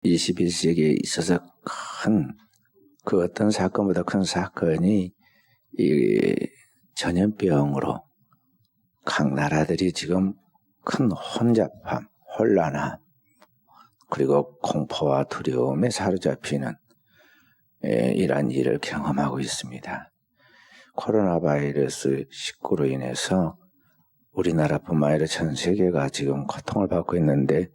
21세기에 있어서 그 어떤 사건보다 큰 사건이 이 전염병으로 각 나라들이 지금 큰 혼잡함, 혼란함, 그리고 공포와 두려움에 사로잡히는 이러한 일을 경험하고 있습니다. 코로나 바이러스 19로 인해서 우리나라뿐만 아니라 전 세계가 지금 고통을 받고 있는데,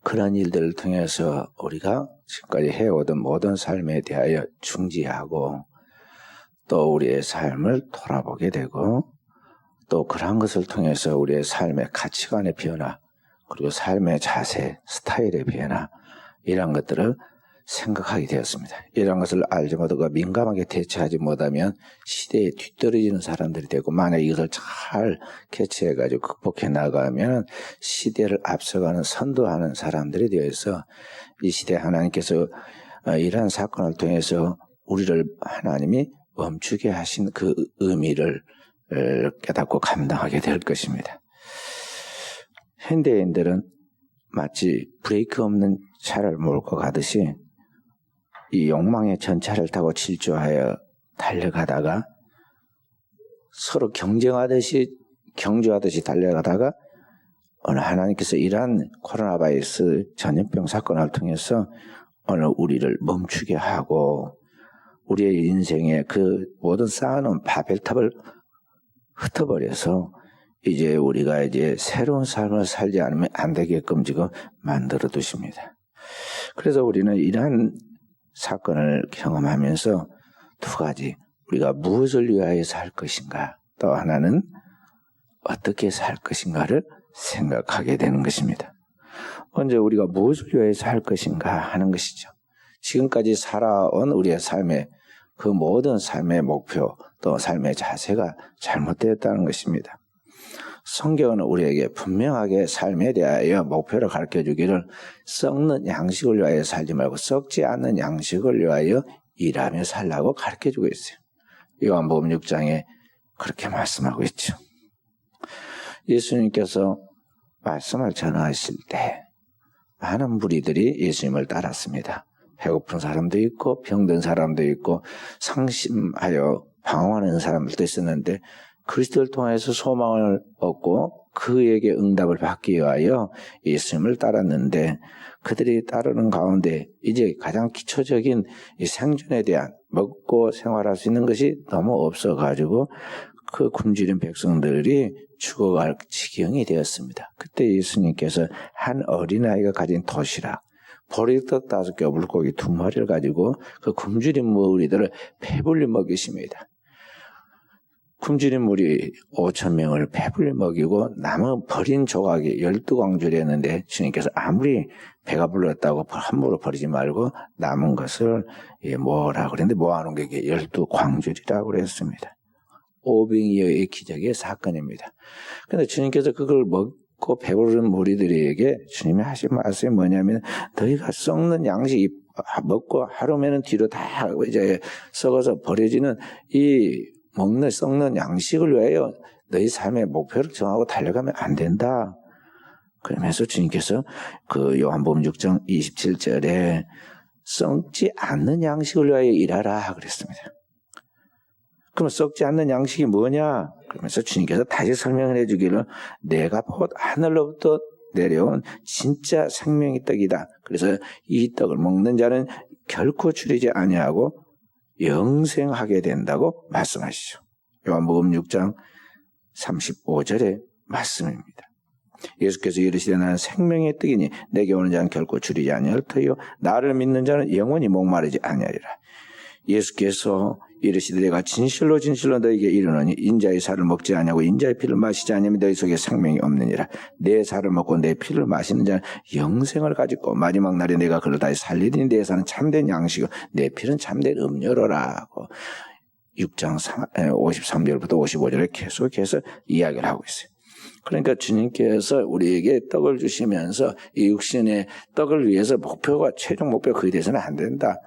그런 일들을 통해서 우리가 지금까지 해오던 모든 삶에 대하여 중지하고 또 우리의 삶을 돌아보게 되고, 또 그러한 것을 통해서 우리의 삶의 가치관의 변화, 그리고 삶의 자세, 스타일의 변화, 이런 것들을 생각하게 되었습니다. 이런 것을 알지 못하고 민감하게 대처하지 못하면 시대에 뒤떨어지는 사람들이 되고, 만약 이것을 잘 캐치해가지고 극복해 나가면 시대를 앞서가는 선도하는 사람들이 되어서 이 시대에 하나님께서 이러한 사건을 통해서 우리를 하나님이 멈추게 하신 그 의미를 깨닫고 감당하게 될 것입니다. 현대인들은 마치 브레이크 없는 차를 몰고 가듯이 이 욕망의 전차를 타고 질주하여 달려가다가 서로 경쟁하듯이 경주하듯이 달려가다가 오늘 하나님께서 이러한 코로나 바이러스 전염병 사건을 통해서 오늘 우리를 멈추게 하고 우리의 인생에 그 모든 쌓아놓은 바벨탑을 흩어버려서 이제 우리가 이제 새로운 삶을 살지 않으면 안 되게끔 지금 만들어 두십니다. 그래서 우리는 이러한 사건을 경험하면서 두 가지, 우리가 무엇을 위하여 살 것인가, 또 하나는 어떻게 살 것인가를 생각하게 되는 것입니다. 먼저 우리가 무엇을 위하여 살 것인가 하는 것이죠. 지금까지 살아온 우리의 삶의 그 모든 삶의 목표, 또 삶의 자세가 잘못되었다는 것입니다. 성경은 우리에게 분명하게 삶에 대하여 목표를 가르쳐주기를 썩는 양식을 위하여 살지 말고 썩지 않는 양식을 위하여 일하며 살라고 가르쳐주고 있어요. 요한복음 6장에 그렇게 말씀하고 있죠. 예수님께서 말씀을 전하실 때 많은 무리들이 예수님을 따랐습니다. 배고픈 사람도 있고 병든 사람도 있고 상심하여 방황하는 사람들도 있었는데, 그리스도를 통해서 소망을 얻고 그에게 응답을 받기 위하여 예수님을 따랐는데, 그들이 따르는 가운데 이제 가장 기초적인 이 생존에 대한 먹고 생활할 수 있는 것이 너무 없어가지고 그 굶주린 백성들이 죽어갈 지경이 되었습니다. 그때 예수님께서 한 어린아이가 가진 도시락, 보리떡 5개, 물고기 2마리를 가지고 그 굶주린 무리들을 배불리 먹이십니다. 굶주린 무리 5,000명을 배불리 먹이고 남은 버린 조각이 12광줄이었는데 주님께서 아무리 배가 불렀다고 함부로 버리지 말고 남은 것을 모으라고 그랬는데 모아놓은 게 12광줄이라고 그랬습니다. 오병이어의 기적의 사건입니다. 그런데 주님께서 그걸 먹고 배부른 무리들에게 주님이 하신 말씀이 뭐냐면, 너희가 썩는 양식 먹고 하루면은 뒤로 다 이제 썩어서 버려지는 이 먹는 썩는 양식을 위하여 너희 삶의 목표를 정하고 달려가면 안 된다. 그러면서 주님께서 그 요한복음 6장 27절에 썩지 않는 양식을 위하여 일하라 그랬습니다. 그럼 썩지 않는 양식이 뭐냐? 그러면서 주님께서 다시 설명을 해주기를 내가 곧 하늘로부터 내려온 진짜 생명의 떡이다. 그래서 이 떡을 먹는 자는 결코 줄이지 아니하고 영생하게 된다고 말씀하시죠. 요한복음 6장 35절의 말씀입니다. 예수께서 이르시되 나는 생명의 떡이니 내게 오는 자는 결코 줄이지 아니할 터이요 나를 믿는 자는 영원히 목마르지 아니하리라. 예수께서 이르시되 내가 진실로 진실로 너희에게 이르노니 인자의 살을 먹지 아니하고 인자의 피를 마시지 아니하면 너희 속에 생명이 없느니라. 내 살을 먹고 내 피를 마시는 자는 영생을 가지고 마지막 날에 내가 그를 다시 살리리니 내 살은 참된 양식이고 내 피는 참된 음료로라고 6장 53절부터 55절에 계속해서 이야기를 하고 있어요. 그러니까 주님께서 우리에게 떡을 주시면서 이 육신의 떡을 위해서 목표가 최종 목표가 그에 대해서는 안 된다.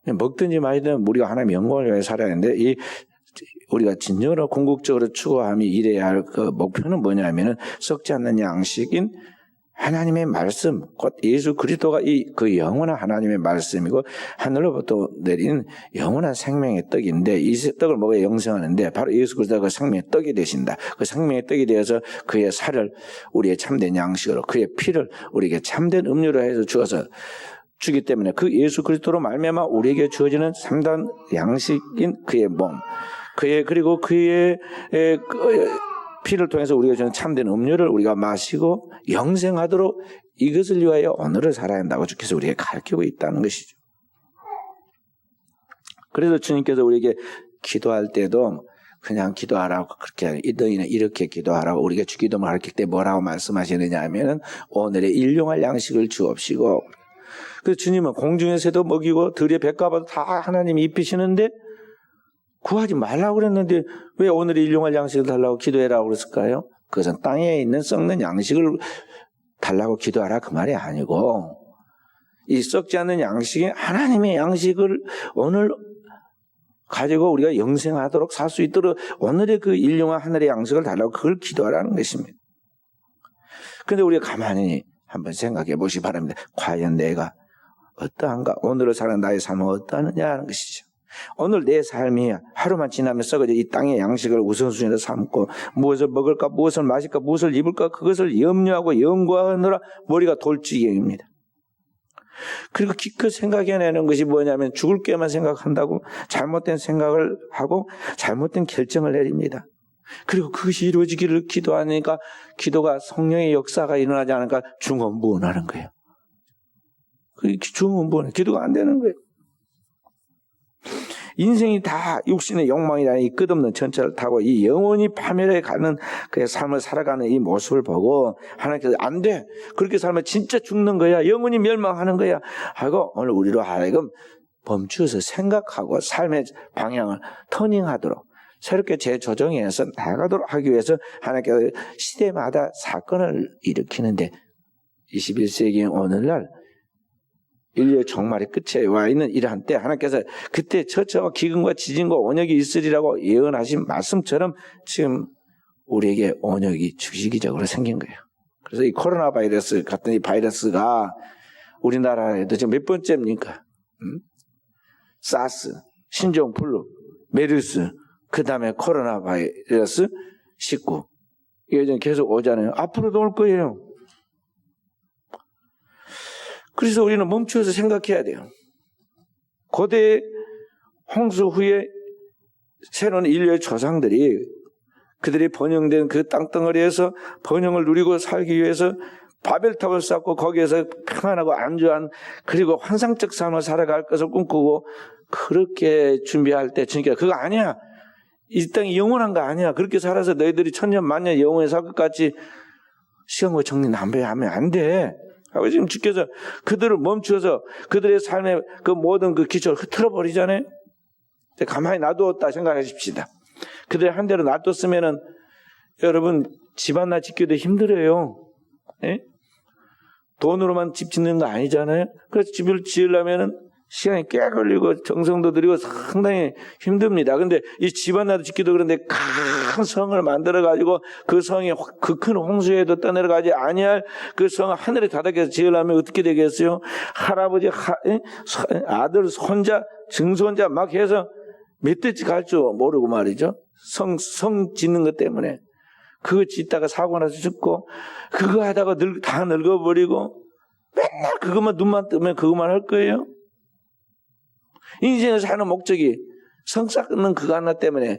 먹든지 마시든 우리가 하나님의 영광을 위해 살아야 하는데, 이 우리가 진정으로 궁극적으로 추구하며 일해야 할 그 목표는 뭐냐면은 썩지 않는 양식인 하나님의 말씀, 곧 예수 그리스도가 그 영원한 하나님의 말씀이고 하늘로부터 내린 영원한 생명의 떡인데, 이 떡을 먹어야 영생하는데 바로 예수 그리스도가 그 생명의 떡이 되신다. 그 생명의 떡이 되어서 그의 살을 우리의 참된 양식으로, 그의 피를 우리에게 참된 음료로 해서 주어서 주기 때문에 그 예수 그리스도로 말미암아 우리에게 주어지는 참된 양식인 그의 몸, 그리고 그의 피를 통해서 우리가 주는 참된 음료를 우리가 마시고 영생하도록 이것을 위하여 오늘을 살아야 한다고 주께서 우리에게 가르치고 있다는 것이죠. 그래서 주님께서 우리에게 기도할 때도 그냥 기도하라고 그렇게 너희는 이렇게 기도하라고 우리가 주기도문을 가르칠 때 뭐라고 말씀하시느냐 하면은 오늘의 일용할 양식을 주옵시고, 그래서 주님은 공중에서도 먹이고 들의 뱃가봐도 다 하나님이 입히시는데 구하지 말라고 그랬는데 왜 오늘의 일용할 양식을 달라고 기도해라고 그랬을까요? 그것은 땅에 있는 썩는 양식을 달라고 기도하라 그 말이 아니고, 이 썩지 않는 양식이 하나님의 양식을 오늘 가지고 우리가 영생하도록 살 수 있도록 오늘의 그 일용할 하늘의 양식을 달라고 그걸 기도하라는 것입니다. 그런데 우리가 가만히 한번 생각해 보시기 바랍니다. 과연 내가 어떠한가? 오늘을 사는 나의 삶은 어떠하느냐 하는 것이죠. 오늘 내 삶이 하루만 지나면 썩어져 이 땅의 양식을 우선순위로 삼고 무엇을 먹을까, 무엇을 마실까, 무엇을 입을까 그것을 염려하고 연구하느라 머리가 돌지경입니다. 그리고 기껏 생각해내는 것이 뭐냐면 죽을 게만 생각한다고 잘못된 생각을 하고 잘못된 결정을 내립니다. 그리고 그것이 이루어지기를 기도하니까 기도가 성령의 역사가 일어나지 않으니까 중언부언하는 거예요. 중언부언, 기도가 안 되는 거예요. 인생이 다 육신의 욕망이라는 이 끝없는 전철을 타고 이 영원히 파멸해 가는 그 삶을 살아가는 이 모습을 보고 하나님께서 안 돼, 그렇게 살면 진짜 죽는 거야, 영원히 멸망하는 거야 하고 오늘 우리로 하여금 멈추어서 생각하고 삶의 방향을 터닝하도록 새롭게 재조정해서 나가도록 하기 위해서 하나님께서 시대마다 사건을 일으키는데 21세기 오늘날 인류의 종말의 끝에 와 있는 이러한 때 하나님께서 그때 처처와 기근과 지진과 온역이 있으리라고 예언하신 말씀처럼 지금 우리에게 온역이 주기적으로 생긴 거예요. 그래서 이 코로나 바이러스 같은 이 바이러스가 우리나라에도 지금 몇 번째입니까? 사스, 신종플루, 메르스, 그 다음에 코로나 바이러스 19. 이게 계속 오잖아요. 앞으로도 올 거예요. 그래서 우리는 멈추어서 생각해야 돼요. 고대 홍수 후에 새로운 인류의 조상들이 그들이 번영된 그 땅덩어리에서 번영을 누리고 살기 위해서 바벨탑을 쌓고 거기에서 평안하고 안주한 그리고 환상적 삶을 살아갈 것을 꿈꾸고 그렇게 준비할 때 주님께서 그거 아니야, 이 땅이 영원한 거 아니야, 그렇게 살아서 너희들이 천년 만년 영원히 살 것 같이 시간과 정리 남배하면 안 돼 하고 지금 주께서 그들을 멈추어서 그들의 삶의 그 모든 그 기초를 흐트러 버리잖아요. 가만히 놔두었다 생각하십시다. 그들의 한 대로 놔뒀으면은 여러분 집 하나 짓기도 힘들어요. 예? 돈으로만 집 짓는 거 아니잖아요. 그래서 집을 지으려면은 시간이 꽤 걸리고 정성도 들이고 상당히 힘듭니다. 근데 이 집 하나 짓기도 그런데 큰 성을 만들어가지고 그 성이 그 큰 홍수에도 떠내려가지 아니할 그 성을 하늘에 닿아서 지으려면 어떻게 되겠어요? 할아버지, 아들, 손자, 증손자 막 해서 몇 대째 갈 줄 모르고 말이죠. 성 짓는 것 때문에. 그거 짓다가 사고 나서 죽고 그거 하다가 다 늙어버리고 맨날 그것만 눈만 뜨면 그것만 할 거예요. 인생을 사는 목적이 성 쌓는 그거 하나 때문에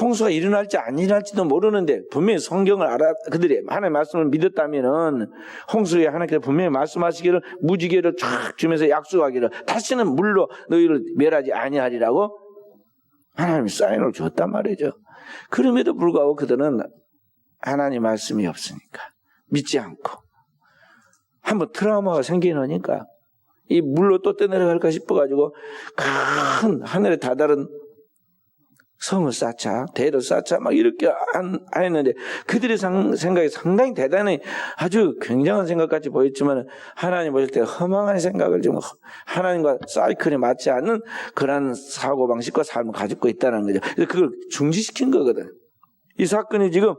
홍수가 일어날지 안 일어날지도 모르는데 분명히 성경을 그들이 하나님의 말씀을 믿었다면은 홍수에 하나님께서 분명히 말씀하시기를 무지개를 쫙 주면서 약속하기를 다시는 물로 너희를 멸하지 아니하리라고 하나님이 사인을 줬단 말이죠. 그럼에도 불구하고 그들은 하나님 말씀이 없으니까 믿지 않고 한번 트라우마가 생기니까 이 물로 또 떠내려갈까 싶어가지고 큰 하늘에 다다른 성을 쌓자, 대를 쌓자 막 이렇게 했는데 그들의 생각이 상당히 대단히 아주 굉장한 생각같이 보였지만 하나님 보실 때 허망한 생각을 좀 하나님과 사이클에 맞지 않는 그런 사고방식과 삶을 가지고 있다는 거죠. 그래서 그걸 중지시킨 거거든. 이 사건이 지금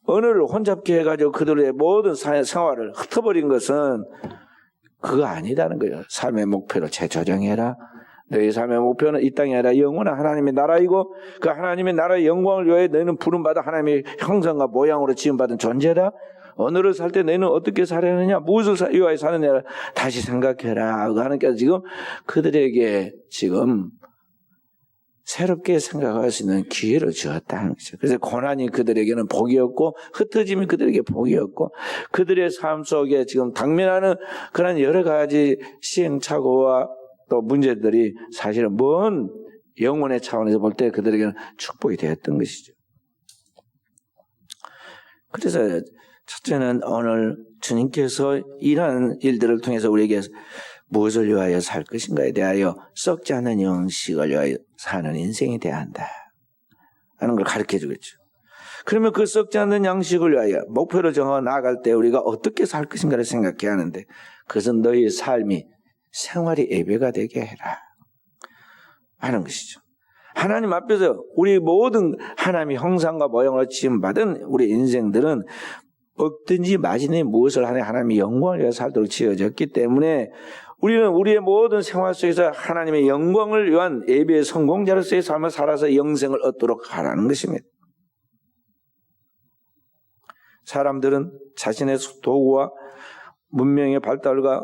언어를 혼잡게 해가지고 그들의 모든 생활을 흩어버린 것은 그거 아니다는 거예요. 삶의 목표를 재조정해라. 너희 삶의 목표는 이 땅이 아니라 영원한 하나님의 나라이고 그 하나님의 나라의 영광을 위하여 너희는 부름받아 하나님의 형상과 모양으로 지음받은 존재다. 언어를 살 때 너희는 어떻게 살아야 하느냐, 무엇을 위하여 사느냐 다시 생각해라. 하나님께서 지금 그들에게 지금 새롭게 생각할 수 있는 기회를 주었다는 거죠. 그래서 고난이 그들에게는 복이었고 흩어짐이 그들에게 복이었고 그들의 삶 속에 지금 당면하는 그런 여러 가지 시행착오와 또 문제들이 사실은 먼 영혼의 차원에서 볼 때 그들에게는 축복이 되었던 것이죠. 그래서 첫째는 오늘 주님께서 이러한 일들을 통해서 우리에게 무엇을 위하여 살 것인가에 대하여 썩지 않는 영식을 위하여 사는 인생이 되어야 한다 하는 걸 가르쳐 주겠죠. 그러면 그 썩지 않는 양식을 위하여 목표를 정하고 나아갈 때 우리가 어떻게 살 것인가를 생각해야 하는데 그것은 너희의 삶이 생활이 예배가 되게 해라 하는 것이죠. 하나님 앞에서 우리 모든 하나님의 형상과 모형으로 지음받은 우리 인생들은 먹든지 마시든지 무엇을 하냐 하나님의 영광을 위해 살도록 지어졌기 때문에 우리는 우리의 모든 생활 속에서 하나님의 영광을 위한 예배의 성공자로서의 삶을 살아서 영생을 얻도록 하라는 것입니다. 사람들은 자신의 도구와 문명의 발달과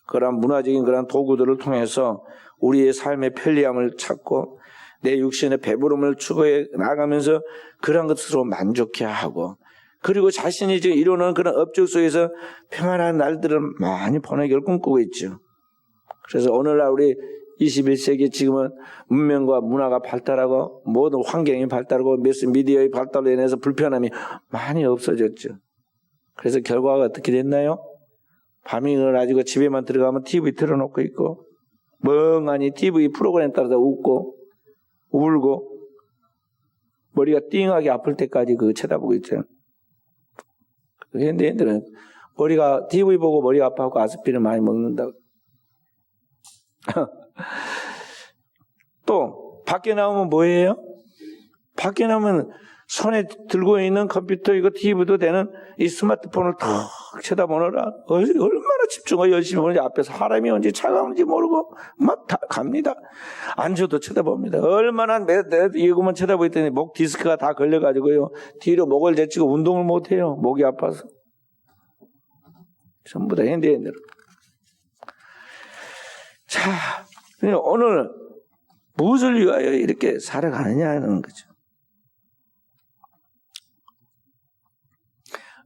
그런 문화적인 그런 도구들을 통해서 우리의 삶의 편리함을 찾고 내 육신의 배부름을 추구해 나가면서 그런 것으로 만족해 하고 그리고 자신이 지금 이루는 그런 업적 속에서 평안한 날들을 많이 보내기를 꿈꾸고 있죠. 그래서 오늘날 우리 21세기 지금은 문명과 문화가 발달하고 모든 환경이 발달하고 미디어의 발달로 인해서 불편함이 많이 없어졌죠. 그래서 결과가 어떻게 됐나요? 밤이 일어나지고 집에만 들어가면 TV 틀어놓고 있고 멍하니 TV 프로그램 따라서 웃고 울고 머리가 띵하게 아플 때까지 그거 쳐다보고 있죠. 현대인들은 머리가 TV 보고 머리가 아파하고 아스피린 많이 먹는다고. 또 밖에 나오면 뭐예요? 밖에 나오면 손에 들고 있는 컴퓨터 이거 TV도 되는 이 스마트폰을 탁 쳐다보느라 얼마나 집중하고 열심히 보는지 앞에서 사람이 언제 차가운지 모르고 막 다 갑니다. 앉아도 쳐다봅니다. 얼마나 이거만 쳐다보고 있더니 목 디스크가 다 걸려가지고요. 뒤로 목을 제치고 운동을 못해요. 목이 아파서. 전부 다 현대인들. 자, 오늘 무엇을 위하여 이렇게 살아가느냐 하는 거죠.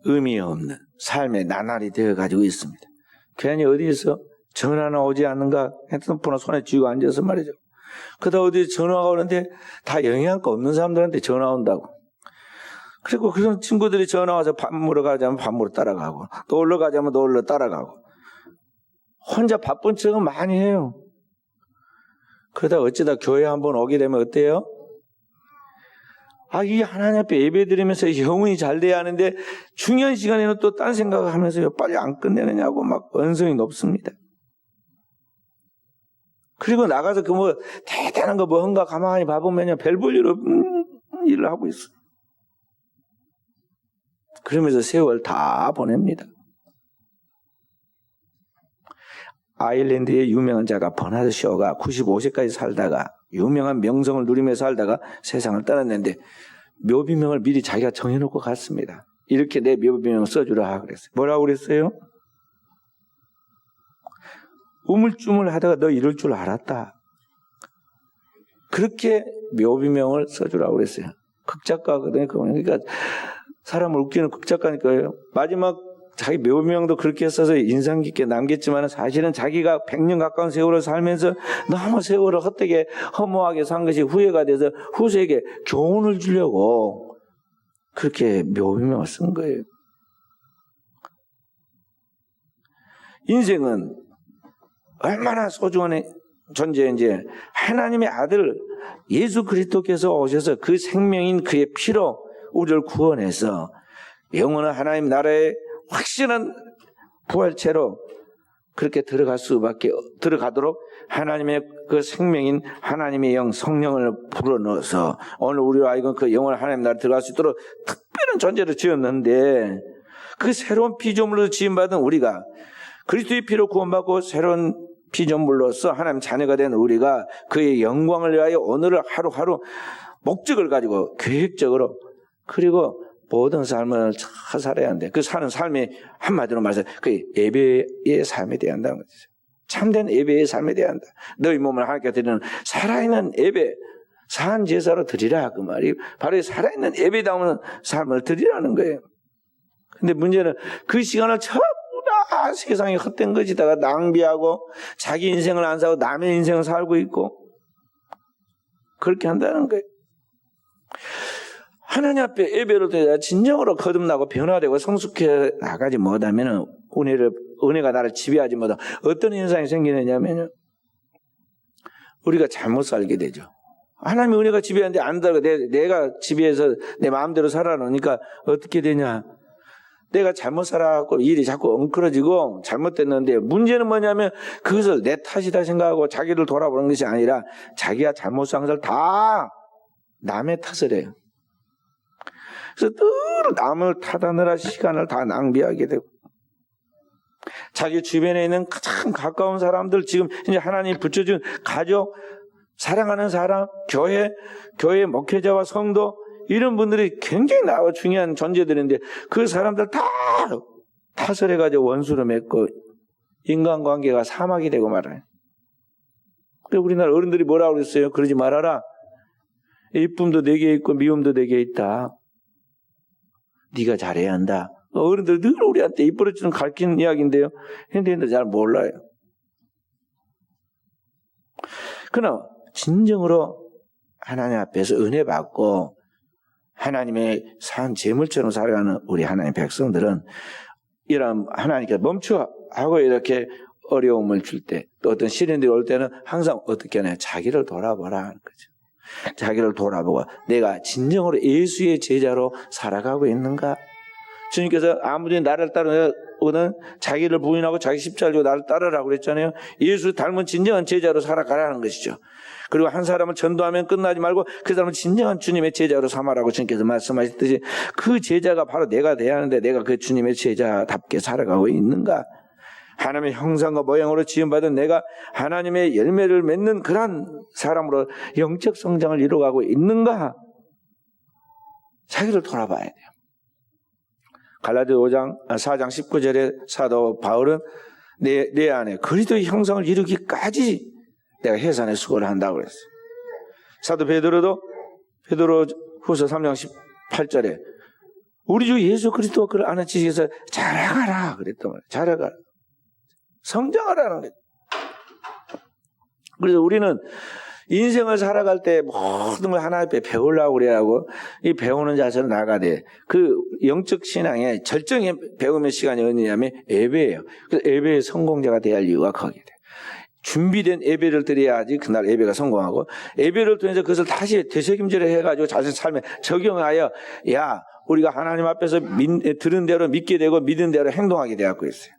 의미 없는 삶의 나날이 되어가지고 있습니다. 괜히 어디에서 전화나 오지 않는가 핸드폰을 손에 쥐고 앉아서 말이죠. 그러다 어디 전화가 오는데 다 영향가 없는 사람들한테 전화 온다고. 그리고 그런 친구들이 전화 와서 밥 먹으러 가자면 밥 먹으러 따라가고 놀러 가자면 놀러 따라가고 혼자 바쁜 척은 많이 해요. 그러다 어쩌다 교회 한번 오게 되면 어때요? 이 하나님 앞에 예배 드리면서 영혼이 잘 돼야 하는데 중요한 시간에는 또 딴 생각을 하면서 빨리 안 끝내느냐고 막 언성이 높습니다. 그리고 나가서 그 뭐 대단한 거 뭔가 가만히 봐보면요 별 볼 일 없는 일을 하고 있어요. 그러면서 세월 다 보냅니다. 아일랜드의 유명한 작가 버나드 쇼가 95세까지 살다가 유명한 명성을 누리며 살다가 세상을 떠났는데 묘비명을 미리 자기가 정해놓고 갔습니다. 이렇게 내 묘비명 써주라 그랬어요. 뭐라고 그랬어요? 우물쭈물 하다가 너 이럴 줄 알았다. 그렇게 묘비명을 써주라고 그랬어요. 극작가거든요. 그러니까 사람을 웃기는 극작가니까요. 마지막 자기 묘비명도 그렇게 써서 인상 깊게 남겼지만 사실은 자기가 100년 가까운 세월을 살면서 너무 세월을 헛되게 허무하게 산 것이 후회가 돼서 후세에게 교훈을 주려고 그렇게 묘비명을 쓴 거예요. 인생은 얼마나 소중한 존재인지 하나님의 아들 예수 그리스도께서 오셔서 그 생명인 그의 피로 우리를 구원해서 영원한 하나님 나라에 확실한 부활체로 그렇게 들어가도록 하나님의 그 생명인 하나님의 영 성령을 불어넣어서 오늘 우리와 이건 그 영원한 하나님 나라에 들어갈 수 있도록 특별한 새로운 존재로 지었는데 그 새로운 피조물로 지음받은 우리가 그리스도의 피로 구원받고 새로운 피조물로서 하나님 자녀가 된 우리가 그의 영광을 위하여 오늘을 하루하루 목적을 가지고 계획적으로 그리고 모든 삶을 잘 살아야 한대. 그 사는 삶이 한마디로 말해서 그 예배의 삶이 되어야 한다는 거죠. 참된 예배의 삶이 되어야 한다. 너희 몸을 하나님께 드리는 살아있는 예배, 사한 제사로 드리라 그 말이 바로 살아있는 예배다운 삶을 드리라는 거예요. 근데 문제는 그 시간을 전부 다 세상에 헛된 것이다가 낭비하고 자기 인생을 안 살고 남의 인생을 살고 있고 그렇게 한다는 거예요. 하나님 앞에 예배를 드려야 진정으로 거듭나고 변화되고 성숙해 나가지 못하면 은혜가 나를 지배하지 못하고 어떤 현상이 생기느냐면 우리가 잘못 살게 되죠. 하나님의 은혜가 지배하는데 안 달고 내가 지배해서 내 마음대로 살아놓으니까 어떻게 되냐. 내가 잘못 살아갖고 일이 자꾸 엉클어지고 잘못됐는데 문제는 뭐냐면 그것을 내 탓이다 생각하고 자기를 돌아보는 것이 아니라 자기가 잘못 산 것을 다 남의 탓을 해요. 그래서 늘 남을 탓하느라 시간을 다 낭비하게 되고 자기 주변에 있는 가장 가까운 사람들 지금 이제 하나님 붙여준 가족, 사랑하는 사람, 교회 목회자와 성도 이런 분들이 굉장히 나와 중요한 존재들인데 그 사람들 다 탓을 해가지고 원수로 맺고 인간관계가 사막이 되고 말아요. 그래서 우리나라 어른들이 뭐라고 그랬어요? 그러지 말아라. 이쁨도 내게 있고 미움도 내게 있다. 네가 잘해야 한다. 어른들 늘 우리한테 입버릇처럼 가르치는 이야기인데요. 현대인들 잘 몰라요. 그러나 진정으로 하나님 앞에서 은혜 받고 하나님의 산 제물처럼 살아가는 우리 하나님 백성들은 이런 하나님께 멈춰 하고 이렇게 어려움을 줄 때 또 어떤 시련들이 올 때는 항상 어떻게 하냐. 자기를 돌아보라 하는 거죠. 자기를 돌아보고 내가 진정으로 예수의 제자로 살아가고 있는가. 주님께서 아무리 나를 따르는 자기를 부인하고 자기 십자가를 지고 나를 따르라고 그랬잖아요. 예수 닮은 진정한 제자로 살아가라는 것이죠. 그리고 한 사람을 전도하면 끝나지 말고 그 사람을 진정한 주님의 제자로 삼아라고 주님께서 말씀하셨듯이 그 제자가 바로 내가 돼야 하는데 내가 그 주님의 제자답게 살아가고 있는가. 하나님의 형상과 모양으로 지음받은 내가 하나님의 열매를 맺는 그러한 사람으로 영적 성장을 이루어가고 있는가. 자기를 돌아봐야 돼요. 갈라디아 4장 19절에 사도 바울은 내 안에 그리스도의 형상을 이루기까지 내가 해산의 수고를 한다고 그랬어요. 사도 베드로도 베드로후서 3장 18절에 우리 주 예수 그리스도와 그를 아는 지식에서 자라가라 그랬단 말이에요. 자라가라. 성장하라는 거예요. 그래서 우리는 인생을 살아갈 때 모든 걸 하나님 앞에 배우려고 그래야하고 이 배우는 자세로 나가야 돼. 그 영적 신앙의 절정의 배움의 시간이 어디냐면 예배예요. 그래서 예배의 성공자가 돼야 할 이유가 거기에 돼. 준비된 예배를 드려야지 그날 예배가 성공하고 예배를 통해서 그것을 다시 되새김질을 해가지고 자신 삶에 적용하여 야 우리가 하나님 앞에서 들은 대로 믿게 되고 믿은 대로 행동하게 되었고 있어요.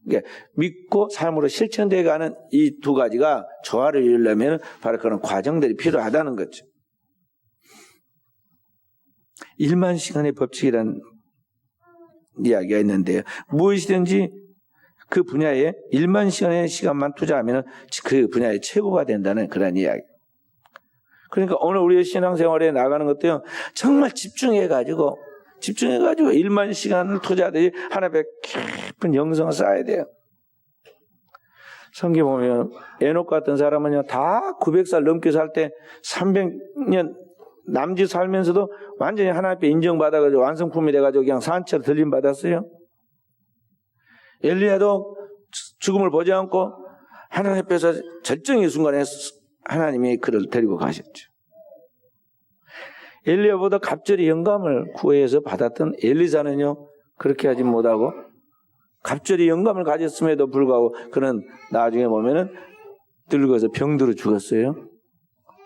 그러니까 믿고 삶으로 실천되어가는 이 두 가지가 조화를 이루려면 바로 그런 과정들이 필요하다는 거죠. 1만 시간의 법칙이라는 이야기가 있는데요. 무엇이든지 그 분야에 1만 시간의 시간만 투자하면 그 분야의 최고가 된다는 그런 이야기. 그러니까 오늘 우리의 신앙생활에 나가는 것도요. 정말 집중해가지고 1만 시간을 투자하듯이 하나님의 깊은 영성을 쌓아야 돼요. 성경 보면 에녹 같은 사람은요. 다 900살 넘게 살 때 300년 남짓 살면서도 완전히 하나님 앞에 인정받아가지고 완성품이 돼가지고 그냥 산채로 들림받았어요. 엘리야도 죽음을 보지 않고 하나님 앞에서 절정의 순간에 하나님이 그를 데리고 가셨죠. 엘리야보다 갑절이 영감을 구해서 받았던 엘리사는요. 그렇게 하지 못하고 갑절이 영감을 가졌음에도 불구하고 그는 나중에 보면은 늙어서 병들어 죽었어요.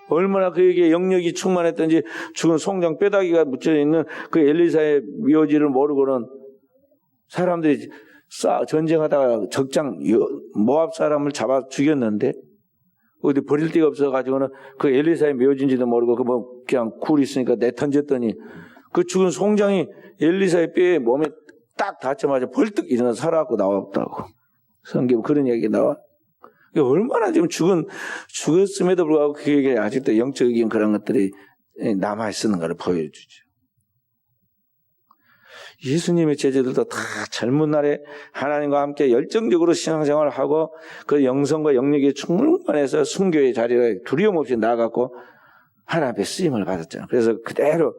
얼마나 그에게 영역이 충만했던지 죽은 송장 뼈다귀가 묻혀있는 그 엘리사의 묘지를 모르고는 사람들이 전쟁하다가 적장 모압 사람을 잡아 죽였는데 어디 버릴 데가 없어가지고는 그 엘리사의 묘지인지도 모르고 그 뭐 그냥 굴 있으니까 내 던졌더니 그 죽은 송장이 엘리사의 뼈에 몸에 딱 닿자마자 벌떡 일어나서 살아갖고 나왔다고. 성경 그런 얘기 나와. 얼마나 지금 죽었음에도 불구하고 그게 아직도 영적인 그런 것들이 남아있는 걸 보여주죠. 예수님의 제자들도 다 젊은 날에 하나님과 함께 열정적으로 신앙생활을 하고 그 영성과 영력이 충만해서 순교의 자리에 두려움 없이 나아갔고 하나님 앞에 쓰임을 받았잖아요. 그래서 그대로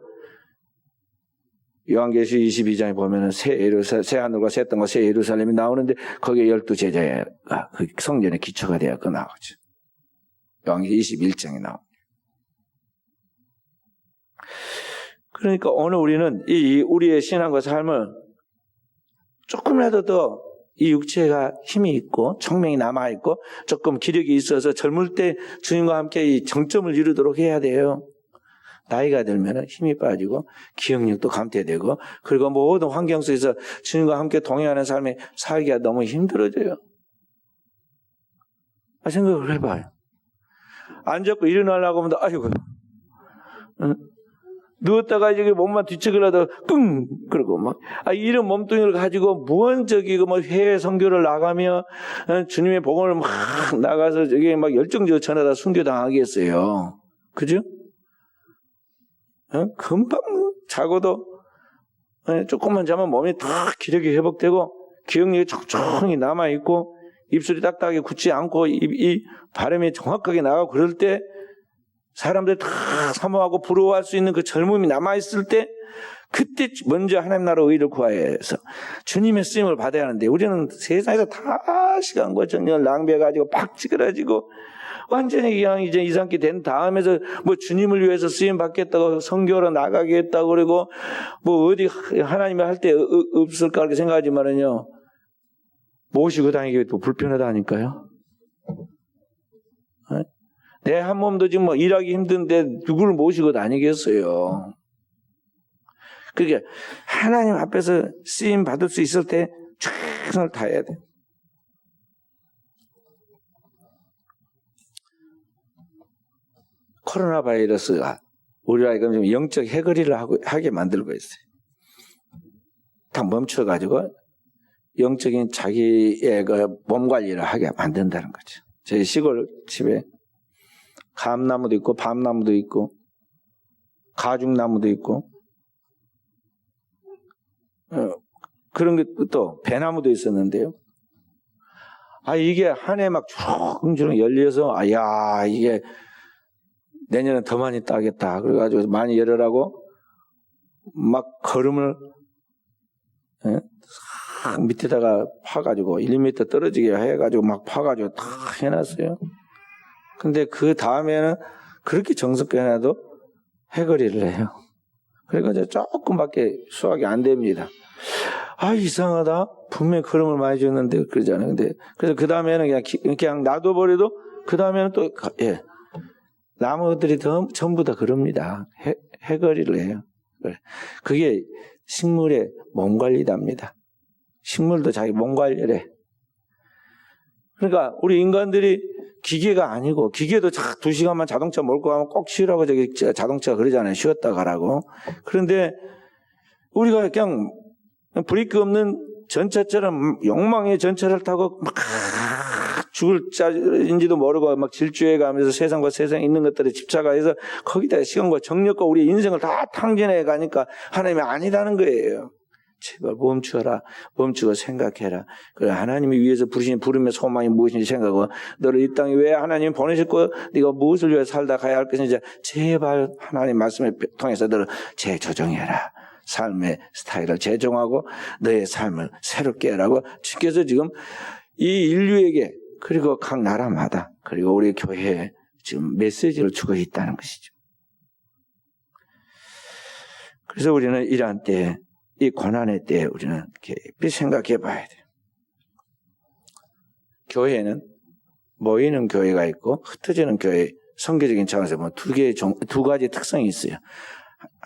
요한계시 22장에 보면은 새 하늘과 새 땅과 새 예루살렘이 나오는데 거기에 12제자가 그 성전의 기초가 되었고 나오죠. 요한계시 21장에 나옵니다. 그러니까 오늘 우리는 우리의 신앙과 삶을 조금이라도 더 이 육체가 힘이 있고 청명이 남아있고 조금 기력이 있어서 젊을 때 주님과 함께 이 정점을 이루도록 해야 돼요. 나이가 들면 힘이 빠지고 기억력도 감퇴되고 그리고 모든 환경 속에서 주님과 함께 동행하는 삶에 살기가 너무 힘들어져요. 생각을 해봐요. 앉았고 일어나려고 하면 아이고 누웠다가 이제 몸만 뒤척이려다가 끙 그러고 막 이런 몸뚱이를 가지고 무언적이고 뭐 해외 선교를 나가며 주님의 복음을 막 나가서 저기 막 열정적으로 전하다 순교당하겠어요. 그죠? 금방 자고도 조금만 자면 몸이 다 기력이 회복되고 기억력이 촉촉히 남아있고 입술이 딱딱하게 굳지 않고 이 발음이 정확하게 나가고 그럴 때 사람들 다 사모하고 부러워할 수 있는 그 젊음이 남아있을 때 그때 먼저 하나님 나라 의를 구하여서 주님의 쓰임을 받아야 하는데 우리는 세상에서 다 시간과 정력을 낭비해가지고 팍 찌그러지고 완전히 그냥 이제 이상기 된 다음에서 뭐 주님을 위해서 쓰임 받겠다고 선교로 나가겠다고 그러고 뭐 어디 하나님이 할 때 없을까 그렇게 생각하지만은요 모시고 다니기 또 불편하다니까요. 내 한 몸도 지금 뭐 일하기 힘든데 누구를 모시고 다니겠어요. 그러니까 하나님 앞에서 쓰임 받을 수 있을 때 최선을 다해야 돼. 코로나 바이러스가 우리가 좀 영적 해거리를 하게 만들고 있어요. 다 멈춰가지고 영적인 자기의 그 몸 관리를 하게 만든다는 거죠. 저희 시골 집에 감나무도 있고 밤나무도 있고 가죽나무도 있고 그런 것도 배나무도 있었는데요. 이게 한 해 막 주렁주렁 열려서 이게 내년에 더 많이 따겠다. 그래가지고 많이 열으라고 막 거름을 밑에다가 파가지고 1m 떨어지게 해가지고 막 파가지고 다 해놨어요. 근데 그 다음에는 그렇게 정석하게 해놔도 해거리를 해요. 그래가지고 조금밖에 수확이 안 됩니다. 이상하다. 분명히 거름을 많이 줬는데 그러잖아요. 근데 그래서 그 다음에는 그냥 놔둬버려도 그 다음에는 또 나무들이 전부 다 그럽니다. 해거리를 해요. 그게 식물의 몸 관리답니다. 식물도 자기 몸 관리를 해. 그러니까 우리 인간들이 기계가 아니고 기계도 2시간만 자동차 몰고 가면 꼭 쉬라고 저기 자동차가 그러잖아요. 쉬었다 가라고. 그런데 우리가 그냥 브레이크 없는 전차처럼 욕망의 전차를 타고 막 죽을 자인지도 모르고 막 질주해 가면서 세상과 세상에 있는 것들에 집착해서 거기다 시간과 정력과 우리 인생을 다 탕진해 가니까 하나님이 아니다는 거예요. 제발 멈추어라. 멈추고 생각해라. 그래 하나님이 위해서 부르신 부름의 소망이 무엇인지 생각하고 너를 이 땅에 왜 하나님이 보내셨고 네가 무엇을 위해 살다 가야 할 것인지 제발 하나님 말씀을 통해서 너를 재조정해라. 삶의 스타일을 재정하고 너의 삶을 새롭게 하라고 주께서 지금 이 인류에게 그리고 각 나라마다 그리고 우리 교회에 지금 메시지를 주고 있다는 것이죠. 그래서 우리는 이러한 때에 이 고난의 때에 우리는 깊이 생각해 봐야 돼요. 교회는 모이는 교회가 있고 흩어지는 교회, 성교적인 차원에서 두 가지 특성이 있어요.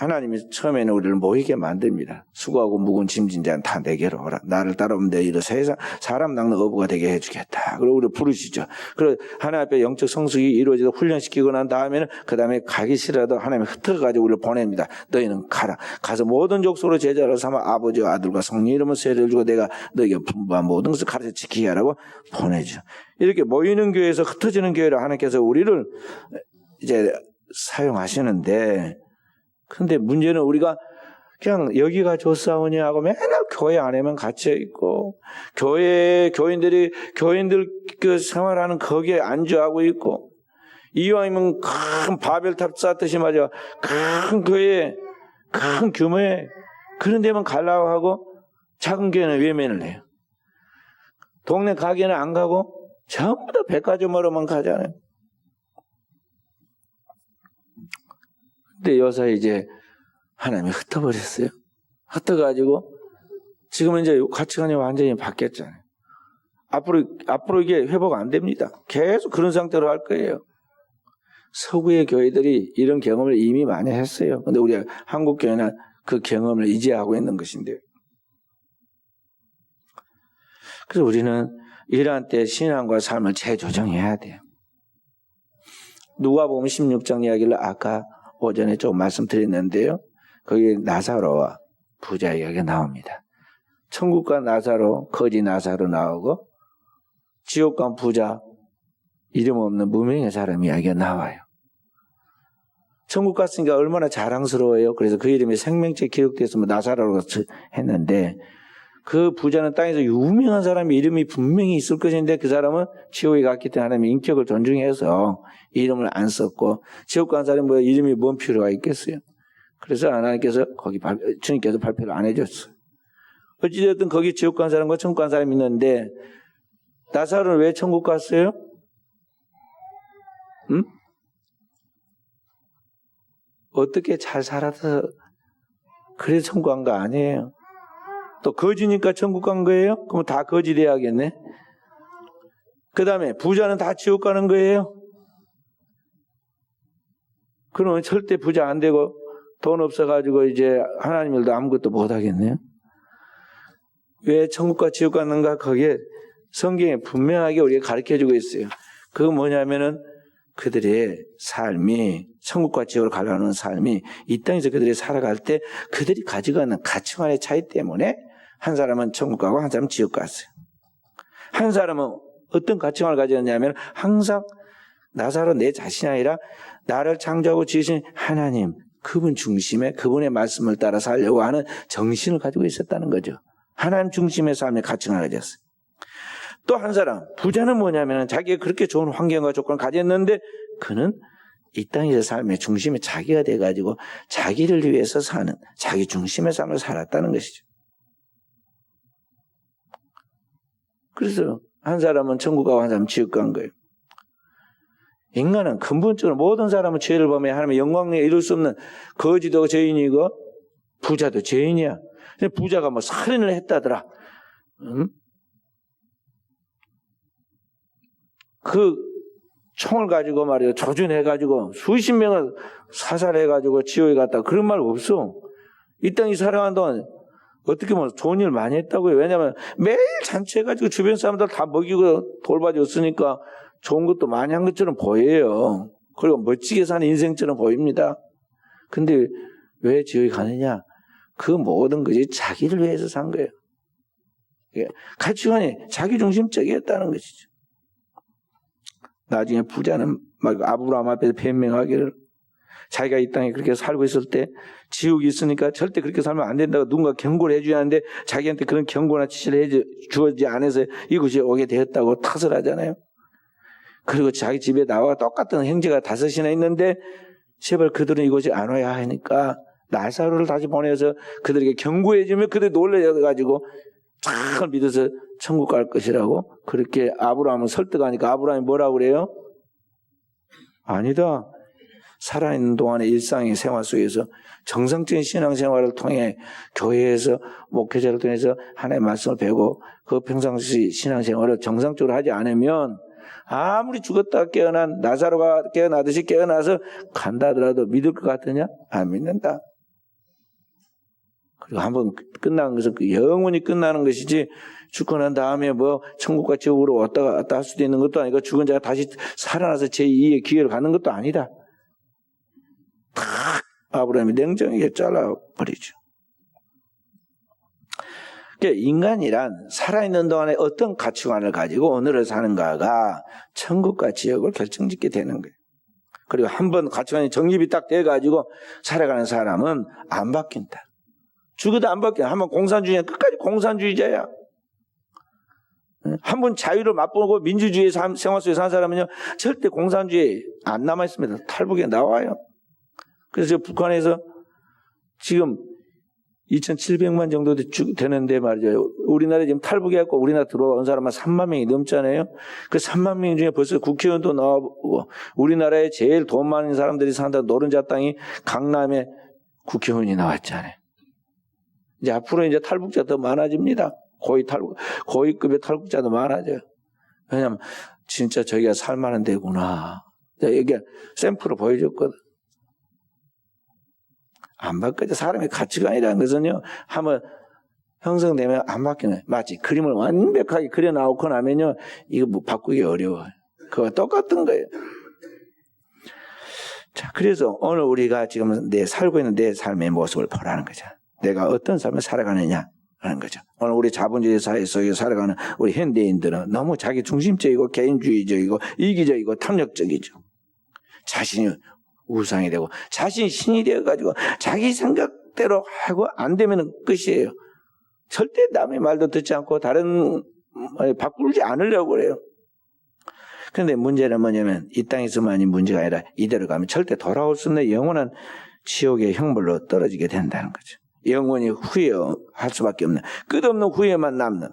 하나님이 처음에는 우리를 모이게 만듭니다. 수고하고 무거운 짐진 자는 다 내게로 오라. 나를 따라오면 너희를 세상 사람 낚는 어부가 되게 해주겠다. 그리고 우리를 부르시죠. 그리고 하나님 앞에 영적 성숙이 이루어져서 훈련시키고 난 다음에는 그 다음에 가기 싫어도 하나님이 흩어가지고 우리를 보냅니다. 너희는 가라. 가서 모든 족속으로 제자로 삼아 아버지와 아들과 성령 이름으로 세례를 주고 내가 너희에게 분부한 모든 것을 가르쳐 지키게 하라고 보내죠. 이렇게 모이는 교회에서 흩어지는 교회를 하나님께서 우리를 이제 사용하시는데, 근데 문제는 우리가 그냥 여기가 좋사오니 하고 맨날 교회 안에만 갇혀 있고, 교인들 그 생활하는 거기에 안주하고 있고, 이왕이면 큰 바벨탑 쌓듯이 말이야, 큰 교회, 큰 규모에 그런 데만 가려고 하고, 작은 교회는 외면을 해요. 동네 가게는 안 가고 전부 다 백화점으로만 가잖아요. 근데 요새 이제 하나님이 흩어버렸어요. 흩어가지고 지금은 이제 가치관이 완전히 바뀌었잖아요. 앞으로 이게 회복 안 됩니다. 계속 그런 상태로 할 거예요. 서구의 교회들이 이런 경험을 이미 많이 했어요. 근데 우리 한국 교회는 그 경험을 이제 하고 있는 것인데요. 그래서 우리는 이러한 때 신앙과 삶을 재조정해야 돼요. 누가복음 16장 이야기를 아까 오전에 좀 말씀드렸는데요. 거기 나사로와 부자 이야기가 나옵니다. 천국과 나사로, 거지 나사로 나오고 지옥 간 부자, 이름 없는 무명의 사람 이야기가 나와요. 천국 갔으니까 얼마나 자랑스러워요. 그래서 그 이름이 생명책에 기록되었으면 나사로라고 했는데, 그 부자는 땅에서 유명한 사람이 이름이 분명히 있을 것인데 그 사람은 지옥에 갔기 때문에 하나님의 인격을 존중해서 이름을 안 썼고, 지옥 간 사람이 뭐 이름이 뭔 필요가 있겠어요. 그래서 하나님께서 주님께서 발표를 안 해줬어요. 어찌됐든 거기 지옥 간 사람과 천국 간 사람이 있는데, 나사로는 왜 천국 갔어요? 응? 어떻게 잘 살아서 그래서 천국 간 거 아니에요. 또 거지니까 천국 간 거예요? 그럼 다 거지 돼야겠네. 그 다음에 부자는 다 지옥 가는 거예요? 그러면 절대 부자 안 되고 돈 없어가지고 이제 하나님 일도 아무것도 못 하겠네요. 왜 천국과 지옥 가는가? 거기에 성경에 분명하게 우리가 가르쳐주고 있어요. 그거 뭐냐면은 그들의 삶이, 천국과 지옥을 가려는 삶이 이 땅에서 그들이 살아갈 때 그들이 가지고 있는 가치관의 차이 때문에 한 사람은 천국 가고 한 사람은 지옥 갔어요. 한 사람은 어떤 가치관을 가졌냐면 항상 나사로 내 자신이 아니라 나를 창조하고 지으신 하나님, 그분 중심에 그분의 말씀을 따라 살려고 하는 정신을 가지고 있었다는 거죠. 하나님 중심의 삶의 가치관을 가졌어요. 또 한 사람, 부자는 뭐냐면 자기가 그렇게 좋은 환경과 조건을 가졌는데 그는 이 땅에서 삶의 중심이 자기가 돼가지고 자기를 위해서 사는 자기 중심의 삶을 살았다는 것이죠. 그래서 한 사람은 천국 가고 한 사람은 지옥 간 거예요. 인간은 근본적으로 모든 사람은 죄를 범해 하나님의 영광에 이룰 수 없는 거지도 죄인이고 부자도 죄인이야. 근데 부자가 뭐 살인을 했다더라. 그 총을 가지고 말이야 조준해가지고 수십 명을 사살해가지고 지옥에 갔다. 그런 말 없어. 이 땅에 살아간 동안 어떻게 보면 좋은 일 많이 했다고요. 왜냐하면 매일 잔치해가지고 주변 사람들 다 먹이고 돌봐줬으니까 좋은 것도 많이 한 것처럼 보여요. 그리고 멋지게 사는 인생처럼 보입니다. 근데 왜 지옥에 가느냐? 그 모든 것이 자기를 위해서 산 거예요. 가치관이 자기중심적이었다는 것이죠. 나중에 부자는 막 아브라함 앞에서 변명하기를 자기가 이 땅에 그렇게 살고 있을 때 지옥이 있으니까 절대 그렇게 살면 안 된다고 누군가 경고를 해줘야 하는데 자기한테 그런 경고나 지시를 주어지지 않아서 이곳이 오게 되었다고 탓을 하잖아요. 그리고 자기 집에 나와 똑같은 형제가 5이나 있는데 제발 그들은 이곳에 안 와야 하니까 나사로를 다시 보내서 그들에게 경고해주면 그들이 놀라가지고 잘 믿어서 천국 갈 것이라고 그렇게 아브라함을 설득하니까 아브라함이 뭐라고 그래요? 아니다. 살아있는 동안의 일상의 생활 속에서 정상적인 신앙생활을 통해 교회에서 목회자를 통해서 하나님의 말씀을 배우고 그 평상시 신앙생활을 정상적으로 하지 않으면 아무리 죽었다 깨어난 나사로가 깨어나듯이 깨어나서 간다 하더라도 믿을 것 같으냐? 안 믿는다. 그리고 한번 끝난 것은 영원히 끝나는 것이지 죽고 난 다음에 뭐 천국과 지옥으로 왔다 갔다 할 수도 있는 것도 아니고 죽은 자가 다시 살아나서 제2의 기회를 갖는 것도 아니다. 탁 아브라함이 냉정하게 잘라버리죠. 그러니까 인간이란 살아있는 동안에 어떤 가치관을 가지고 오늘을 사는가가 천국과 지옥을 결정짓게 되는 거예요. 그리고 한번 가치관이 정립이 딱 돼가지고 살아가는 사람은 안 바뀐다. 죽어도 안 바뀌어. 한번 공산주의야. 끝까지 공산주의자야. 한번 자유를 맛보고 민주주의 생활 속에 사는 사람은요, 절대 공산주의에 안 남아있습니다. 탈북에 나와요. 그래서 북한에서 지금 2,700만 정도 되는데 말이죠. 우리나라에 지금 탈북해갖고 우리나라 들어온 사람은 3만 명이 넘잖아요. 그 3만 명 중에 벌써 국회의원도 나와보고 우리나라에 제일 돈 많은 사람들이 산다 노른자 땅이 강남에 국회의원이 나왔잖아요. 이제 앞으로 이제 탈북자 더 많아집니다. 고위급의 탈북자도 많아져요. 왜냐면 진짜 저기가 살만한 데구나. 이게 샘플을 보여줬거든. 안 바뀌어져. 사람의 가치관이라는 것은요, 한번 형성되면 안 바뀌는. 마치 그림을 완벽하게 그려 나오고 나면요, 이거 뭐 바꾸기 어려워요. 그거 똑같은 거예요. 자, 그래서 오늘 우리가 지금 살고 있는 내 삶의 모습을 보라는 거죠. 내가 어떤 삶을 살아가느냐 하는 거죠. 오늘 우리 자본주의 사회 속에 살아가는 우리 현대인들은 너무 자기 중심적이고 개인주의적이고 이기적이고 탐욕적이죠. 자신이 우상이 되고 자신이 신이 되어가지고 자기 생각대로 하고 안 되면 끝이에요. 절대 남의 말도 듣지 않고 다른 바꾸지 않으려고 그래요. 그런데 문제는 뭐냐면 이 땅에서만이 문제가 아니라 이대로 가면 절대 돌아올 수 없는 영원한 지옥의 형벌로 떨어지게 된다는 거죠. 영원히 후회할 수밖에 없는 끝없는 후회만 남는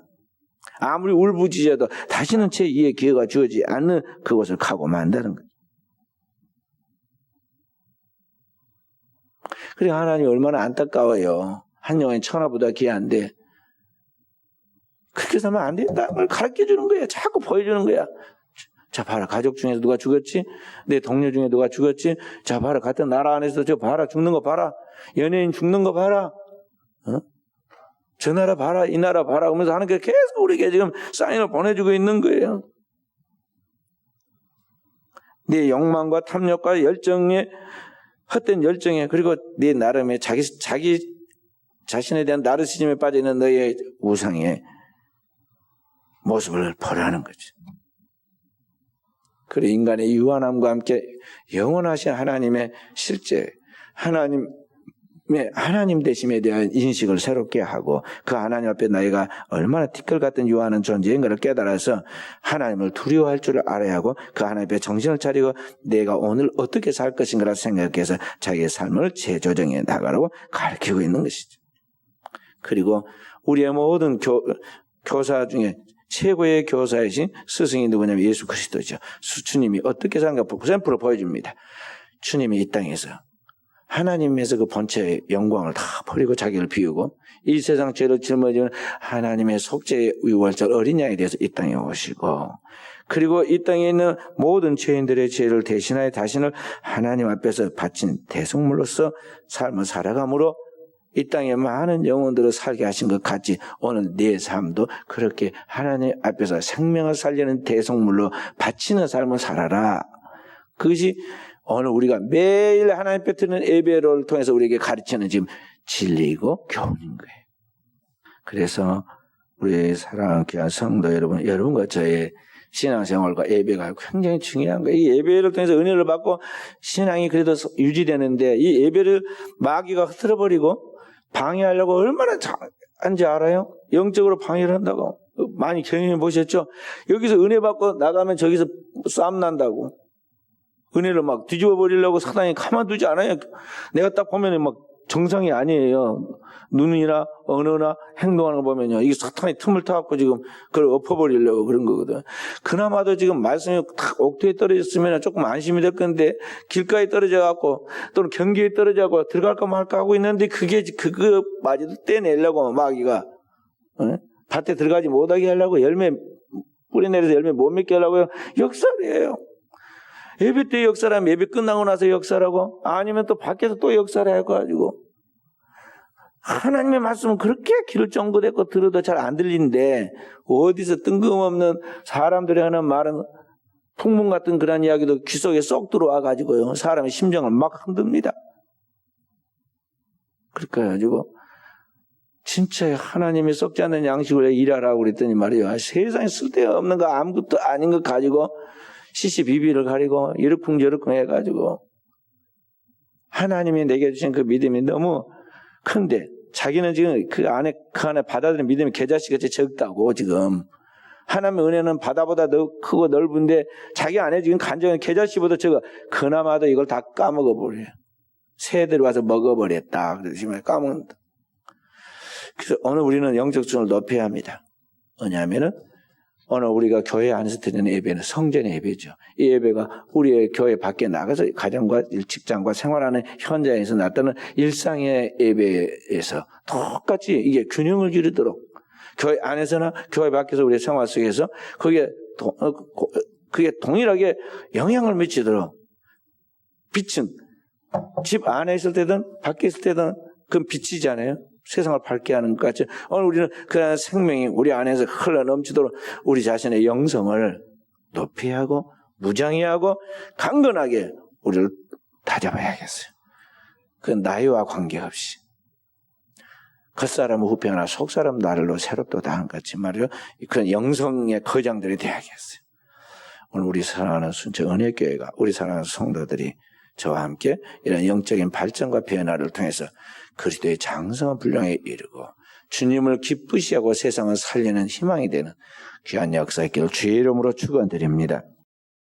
아무리 울부짖어도 다시는 제2의 기회가 주어지지 않는 그곳을 각오만다는 거죠. 그래 하나님이 얼마나 안타까워요. 한 영혼이 천하보다 귀한데 그렇게 살면 안 된다는 걸 가르쳐주는 거야. 자꾸 보여주는 거야. 자 봐라, 가족 중에서 누가 죽었지? 내 동료 중에 누가 죽었지? 자 봐라, 같은 나라 안에서 저 봐라, 죽는 거 봐라, 연예인 죽는 거 봐라, 저 나라 봐라, 이 나라 봐라 하면서 하는 게 계속 우리에게 지금 사인을 보내주고 있는 거예요. 내 욕망과 탐욕과 열정에 헛된 열정에 그리고 네 나름의 자기 자신에 대한 나르시즘에 빠져있는 너의 우상의 모습을 보라는 거죠. 그래 인간의 유한함과 함께 영원하신 하나님의 실제 하나님 되심에 대한 인식을 새롭게 하고 그 하나님 앞에 나이가 얼마나 티끌 같은 유한한 존재인 것을 깨달아서 하나님을 두려워할 줄 알아야 하고 그 하나님 앞에 정신을 차리고 내가 오늘 어떻게 살 것인가를 생각해서 자기의 삶을 재조정해 나가라고 가르치고 있는 것이죠. 그리고 우리의 모든 교사 중에 최고의 교사이신 스승이 누구냐면 예수 그리스도죠. 주님이 어떻게 사는가 샘플을 보여줍니다. 주님이 이 땅에서 하나님에서 그 본체의 영광을 다 버리고 자기를 비우고 이 세상 죄를 짊어지는 하나님의 속죄의 유월절 어린 양에 대해서 이 땅에 오시고 그리고 이 땅에 있는 모든 죄인들의 죄를 대신하여 자신을 하나님 앞에서 바친 대속물로서 삶을 살아감으로 이 땅에 많은 영혼들을 살게 하신 것 같이 오늘 내 삶도 그렇게 하나님 앞에서 생명을 살리는 대속물로 바치는 삶을 살아라. 그것이 오늘 우리가 매일 하나님 앞에 드리는 예배를 통해서 우리에게 가르치는 지금 진리이고 교훈인 거예요. 그래서 우리 사랑하는 귀한 성도 여러분과 저의 신앙생활과 예배가 굉장히 중요한 거예요. 이 예배를 통해서 은혜를 받고 신앙이 그래도 유지되는데 이 예배를 마귀가 흐트러버리고 방해하려고 얼마나 한지 알아요? 영적으로 방해를 한다고. 많이 경험해 보셨죠? 여기서 은혜 받고 나가면 저기서 싸움 난다고. 은혜를 막 뒤집어 버리려고 사단이 가만두지 않아요. 내가 딱 보면 막 정상이 아니에요. 눈이나 언어나 행동하는 거 보면요. 이게 사탄이 틈을 타갖고 지금 그걸 엎어버리려고 그런 거거든. 그나마도 지금 말씀이 딱 옥토에 떨어졌으면 조금 안심이 될 건데 길가에 떨어져갖고 또는 경기에 떨어져갖고 들어갈까 말까 하고 있는데 그거 마저도 떼내려고 마귀가 밭에 들어가지 못하게 하려고 열매 뿌리 내려서 열매 못 맺게 하려고요. 역설이에요. 예배 때 역사라면 예배 끝나고 나서 역사라고 아니면 또 밖에서 또 역사를 해가지고 하나님의 말씀은 그렇게 귀를 쫑긋했고 들어도 잘 안 들리는데 어디서 뜬금없는 사람들이 하는 말은 풍문 같은 그런 이야기도 귀 속에 쏙 들어와 가지고요. 사람의 심정을 막 흔듭니다. 그렇게 가지고 진짜 하나님이 썩지 않는 양식을 일하라고 그랬더니 말이에요. 세상에 쓸데없는 거 아무것도 아닌 거 가지고 시시비비를 가리고 이러쿵저러쿵 해가지고 하나님이 내게 주신 그 믿음이 너무 큰데 자기는 지금 그 안에 받아들이는 믿음이 겨자씨같이 적다고 지금 하나님의 은혜는 바다보다 더 크고 넓은데 자기 안에 지금 간절한 겨자씨보다 적어. 그나마도 이걸 다 까먹어버려요. 새들이 와서 먹어버렸다. 그래서 까먹는다. 그래서 오늘 우리는 영적 수준을 높여야 합니다. 왜냐하면은 오늘 우리가 교회 안에서 드리는 예배는 성전의 예배죠. 이 예배가 우리의 교회 밖에 나가서 가정과 직장과 생활하는 현장에서 나타나는 일상의 예배에서 똑같이 이게 균형을 이루도록 교회 안에서나 교회 밖에서 우리의 생활 속에서 그게 동일하게 영향을 미치도록 빛은 집 안에 있을 때든 밖에 있을 때든 그건 빛이잖아요. 세상을 밝게 하는 것 같죠. 오늘 우리는 그런 생명이 우리 안에서 흘러 넘치도록 우리 자신의 영성을 높이 하고 무장히 하고 강건하게 우리를 다잡아야겠어요. 그 나이와 관계없이 겉사람은 후패하나 속사람 나를로 새롭도다 하는 것 같이 말이요. 그런 영성의 거장들이 되어야겠어요. 오늘 우리 사랑하는 순천 은혜교회가 우리 사랑하는 성도들이 저와 함께 이런 영적인 발전과 변화를 통해서 그리스도의 장성한 분량에 이르고 주님을 기쁘시하고 세상을 살리는 희망이 되는 귀한 역사 있기를 주의 이름으로 축원드립니다.